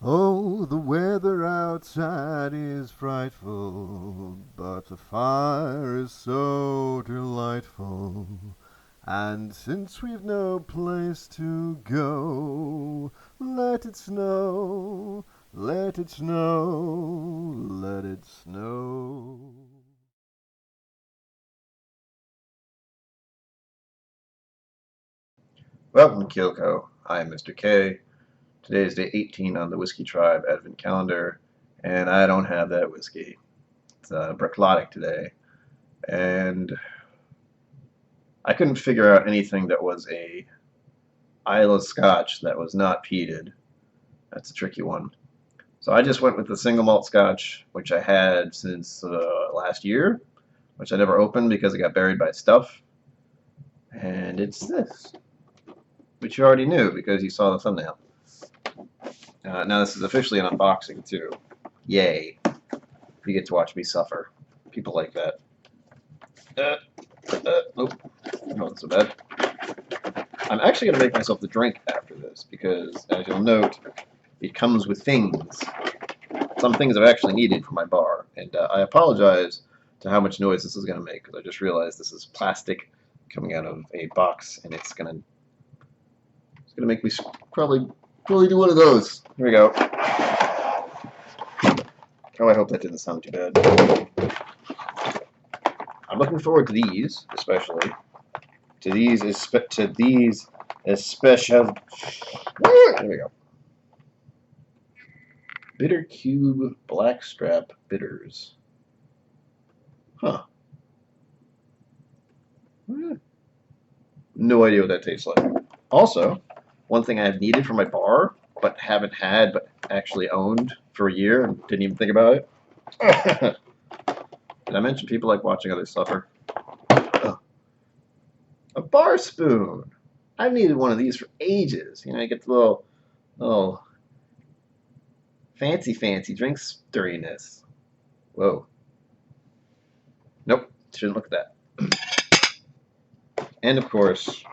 Oh, the weather outside is frightful, but the fire is so delightful. And since we've no place to go, let it snow, let it snow, let it snow. Welcome to KillCo. I am Mr. K. Today is day 18 on the Whiskey Tribe Advent Calendar, and I don't have that whiskey. It's Bricklottic today, and I couldn't figure out anything that was a Isla Scotch that was not peated. That's a tricky one. So I just went with the single malt Scotch, which I had since last year, which I never opened because it got buried by stuff. And it's this, which you already knew because you saw the thumbnail. Now this is officially an unboxing too. Yay. You get to watch me suffer. People like that. Nope. Not so bad. I'm actually going to make myself the drink after this because, as you'll note, it comes with things. Some things I've actually needed for my bar. And I apologize to how much noise this is going to make because I just realized this is plastic coming out of a box and it's going to make me probably do one of those. Here we go. Oh, I hope that didn't sound too bad. I'm looking forward to these, especially. To these especially. There we go. Bitter Cube Blackstrap Bitters. Huh. No idea what that tastes like. Also, one thing I have needed for my bar, but haven't had, but actually owned for a year and didn't even think about it. Did I mention people like watching others suffer? Oh. A bar spoon. I've needed one of these for ages. You know, you get the little fancy drink stirriness. Whoa. Nope, shouldn't look at that. And of course,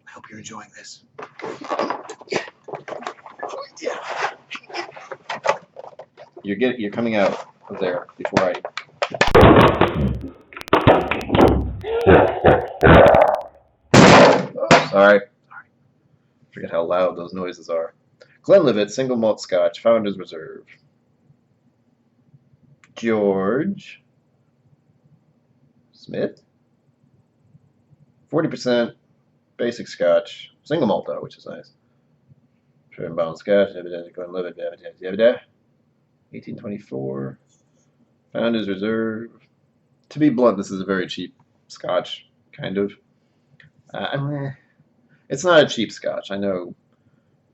I hope you're enjoying this. Yeah. You're coming out of there before I. Oh, sorry. Forget how loud those noises are. Glenlivet single malt Scotch, Founder's Reserve. George Smith, 40% basic Scotch, single malt though, which is nice. Sherman Bound Scotch, Glenlivet, 1824. Founder's Reserve. To be blunt, this is a very cheap Scotch, kind of. It's not a cheap Scotch. I know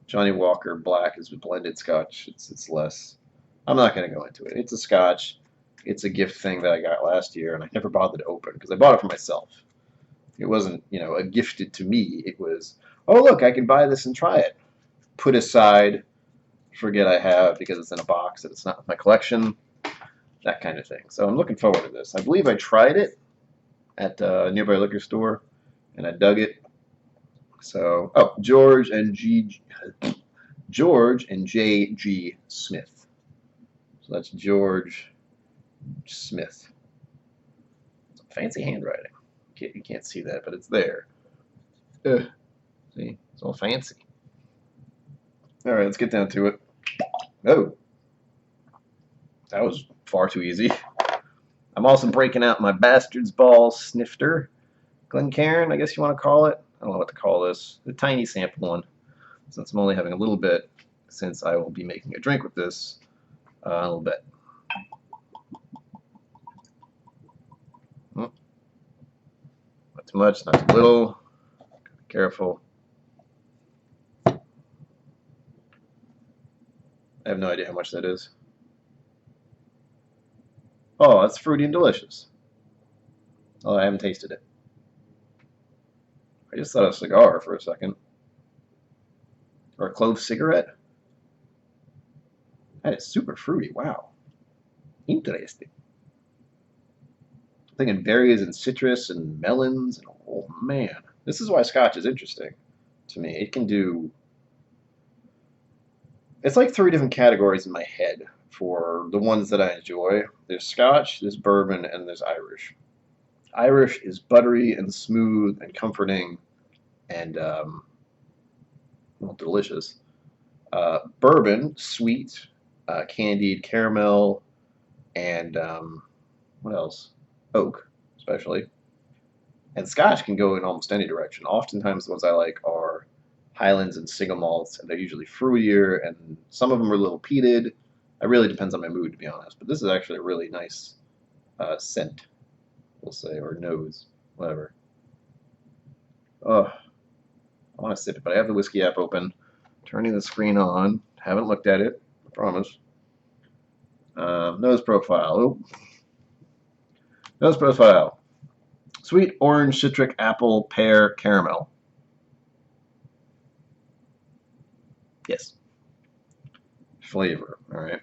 Johnny Walker Black is a blended Scotch. It's less. I'm not going to go into it. It's a Scotch. It's a gift thing that I got last year, and I never bothered to open because I bought it for myself. It wasn't, a gifted to me. It was, oh look, I can buy this and try it. Put aside, forget I have because it's in a box and it's not in my collection. That kind of thing. So I'm looking forward to this. I believe I tried it at a nearby liquor store, and I dug it. So, oh, George and J.G. Smith. So that's George Smith. Some fancy handwriting. You can't see that, but it's there. See, it's all fancy. All right, let's get down to it. Oh, that was far too easy. I'm also breaking out my Bastard's Ball Snifter. Glencairn, I guess you want to call it. I don't know what to call this. The tiny sample one, since I'm only having a little bit, since I will be making a drink with this a little bit. Not too much, not too little. Be careful. I have no idea how much that is. Oh, that's fruity and delicious. Oh, I haven't tasted it. I just thought a cigar for a second. Or a clove cigarette. That is super fruity. Wow. Interesting. I'm thinking berries and citrus and melons. And, oh, man. This is why Scotch is interesting to me. It can do It's like three different categories in my head for the ones that I enjoy. There's Scotch, there's bourbon, and there's Irish. Irish is buttery and smooth and comforting and well, delicious. Bourbon, sweet, candied caramel, and what else? Oak, especially. And Scotch can go in almost any direction. Oftentimes, the ones I like are Highlands and single malts, and they're usually fruitier, and some of them are a little peated. It really depends on my mood, to be honest. But this is actually a really nice scent, we'll say, or nose, whatever. Oh, I want to sip it, but I have the Whizzky app open, turning the screen on. Haven't looked at it, I promise. Nose profile. Oh. Nose profile. Sweet, orange, citric, apple, pear, caramel. Yes. Flavor. All right.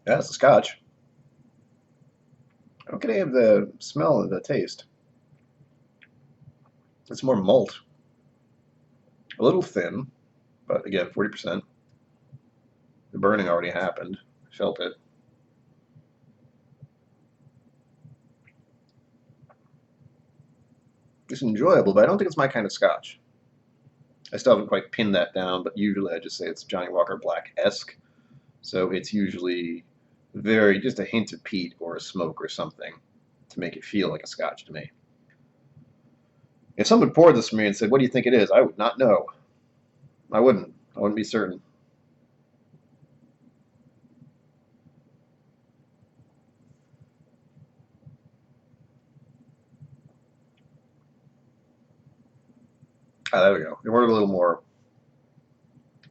Yeah, that's a Scotch. How can I have the smell and the taste? It's more malt. A little thin, but again, 40%. The burning already happened. Felt it. It's enjoyable, but I don't think it's my kind of Scotch. I still haven't quite pinned that down, but usually I just say it's Johnny Walker Black-esque. So it's usually very, just a hint of peat or a smoke or something to make it feel like a Scotch to me. If someone poured this for me and said, "What do you think it is?" I would not know. I wouldn't. I wouldn't be certain. Ah, there we go. They wanted a little more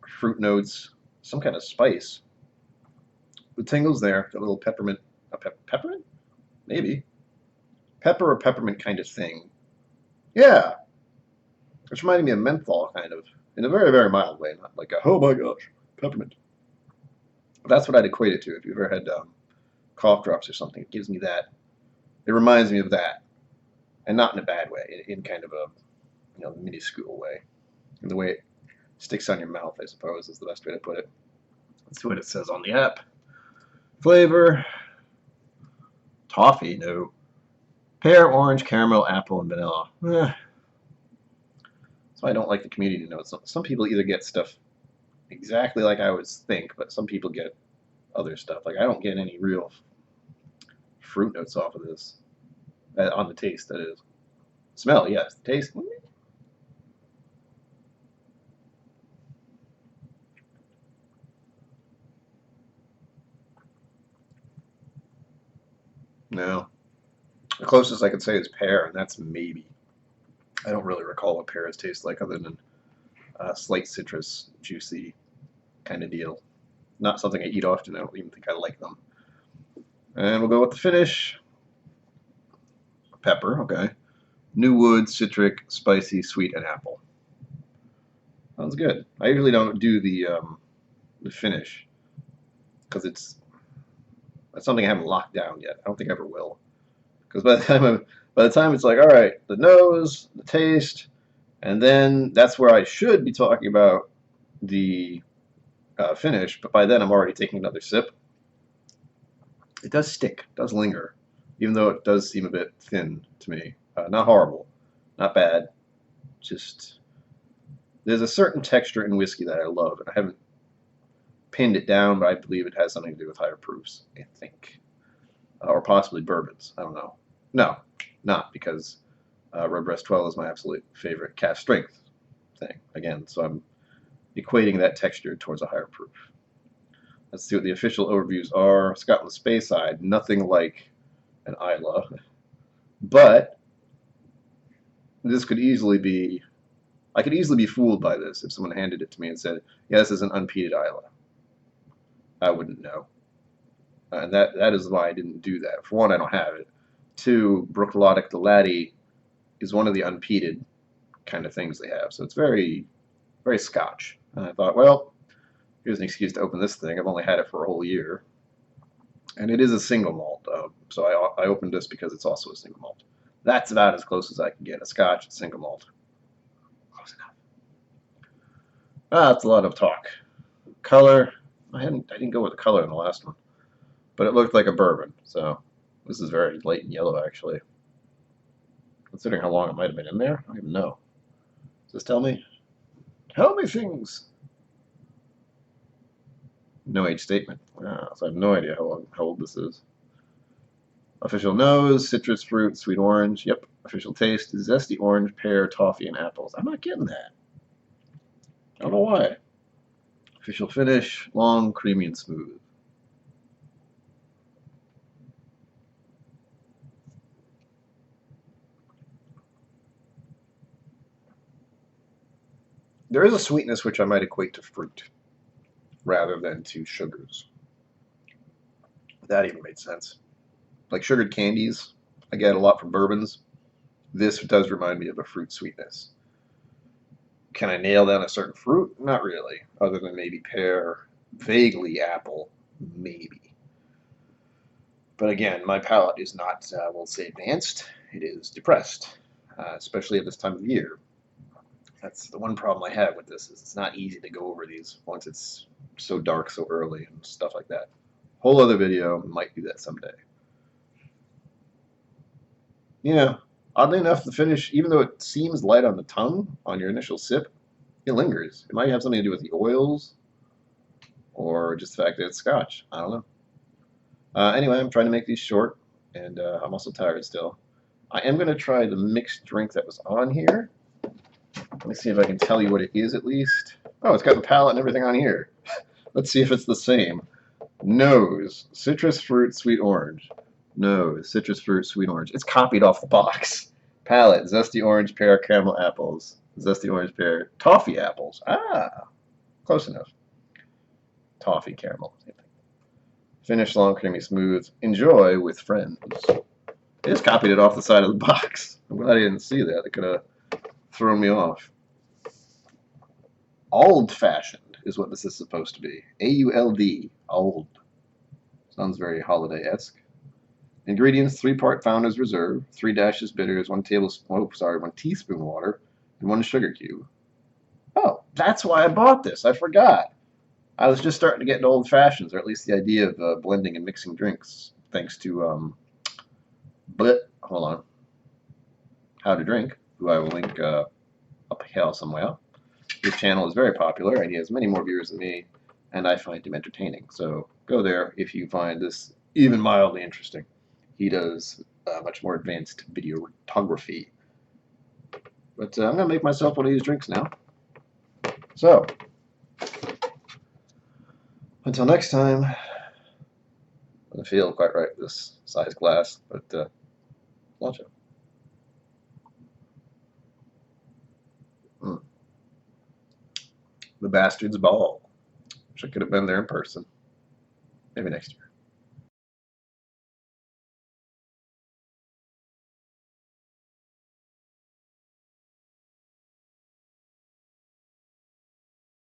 fruit notes, some kind of spice. The tingles there, a little peppermint. Peppermint? Maybe. Pepper or peppermint kind of thing. Yeah. Which reminded me of menthol, kind of. In a very, very mild way. Not like a, oh my gosh, peppermint. That's what I'd equate it to. If you've ever had cough drops or something, it gives me that. It reminds me of that. And not in a bad way, in kind of a minuscule way. And the way it sticks on your mouth, I suppose, is the best way to put it. That's what it says on the app. Flavor. Toffee, no. Pear, orange, caramel, apple, and vanilla. So I don't like the community notes. Some people either get stuff exactly like I would think, but some people get other stuff. Like I don't get any real fruit notes off of this. On the taste, that is. Smell, yes. Taste. No. The closest I could say is pear, and that's maybe. I don't really recall what pears taste like other than slight citrus, juicy kind of deal. Not something I eat often. I don't even think I like them. And we'll go with the finish. Pepper, okay. New wood, citric, spicy, sweet, and apple. Sounds good. I usually don't do the finish because that's something I haven't locked down yet. I don't think I ever will. Because by the time it's like, all right, the nose, the taste, and then that's where I should be talking about the finish. But by then I'm already taking another sip. It does stick, it does linger, even though it does seem a bit thin to me. Not horrible, not bad. Just there's a certain texture in whiskey that I love, and I haven't pinned it down, but I believe it has something to do with higher proofs. I think, or possibly bourbons. I don't know. No, not because Redbreast 12 is my absolute favorite cast strength thing. Again, so I'm equating that texture towards a higher proof. Let's see what the official overviews are. Scotland Speyside, nothing like an Isla, but this could easily be. I could easily be fooled by this if someone handed it to me and said, "Yeah, this is an unpeated Isla." I wouldn't know, and that is why I didn't do that. For one, I don't have it. Two, Bruichladdich the Laddie is one of the unpeated kind of things they have, so it's very, very Scotch. And I thought, well, here's an excuse to open this thing. I've only had it for a whole year. And it is a single malt, so I opened this because it's also a single malt. That's about as close as I can get. A Scotch single malt. Close enough. Ah, that's a lot of talk. Color. I didn't go with the color in the last one, but it looked like a bourbon. So this is very light and yellow, actually. Considering how long it might have been in there, I don't even know. Does this tell me? Tell me things. No age statement. So I have no idea how old this is. Official nose, citrus fruit, sweet orange. Yep. Official taste, zesty orange, pear, toffee, and apples. I'm not getting that. I don't know why. Official finish, long, creamy, and smooth. There is a sweetness which I might equate to fruit rather than to sugars. That even made sense. Like sugared candies, I get a lot from bourbons. This does remind me of a fruit sweetness. Can I nail down a certain fruit? Not really, other than maybe pear, vaguely apple, maybe. But again, my palate is not, we'll say, advanced. It is depressed, especially at this time of year. That's the one problem I have with this is it's not easy to go over these once it's so dark so early and stuff like that. Whole other video, might do that someday. Yeah, oddly enough, the finish, even though it seems light on the tongue on your initial sip, it lingers. It might have something to do with the oils or just the fact that it's Scotch. I don't know. Anyway, I'm trying to make these short, and I'm also tired still. I am going to try the mixed drink that was on here. Let me see if I can tell you what it is at least. Oh, it's got the palette and everything on here. Let's see if it's the same. Nose, citrus fruit, sweet orange. Nose, citrus fruit, sweet orange. It's copied off the box. Palette, zesty orange, pear, caramel apples. Zesty orange, pear, toffee apples. Ah, close enough. Toffee, caramel. Same thing. Finish long, creamy, smooth. Enjoy with friends. They just copied it off the side of the box. I'm glad I didn't see that. It could have thrown me off. Old-fashioned is what this is supposed to be. A-U-L-D. Old. Sounds very holiday-esque. Ingredients: 3-part Founder's Reserve, 3 dashes bitters, 1 teaspoon water, and 1 sugar cube. Oh, that's why I bought this. I forgot. I was just starting to get into old fashions, or at least the idea of blending and mixing drinks, thanks to hold on, How to Drink, who I will link up here somewhere. His channel is very popular, and he has many more viewers than me, and I find him entertaining. So go there if you find this even mildly interesting. He does much more advanced videography. But I'm going to make myself one of these drinks now. So, until next time, doesn't feel quite right with this size glass, but launch it. The Bastard's Ball. Wish I could have been there in person. Maybe next year.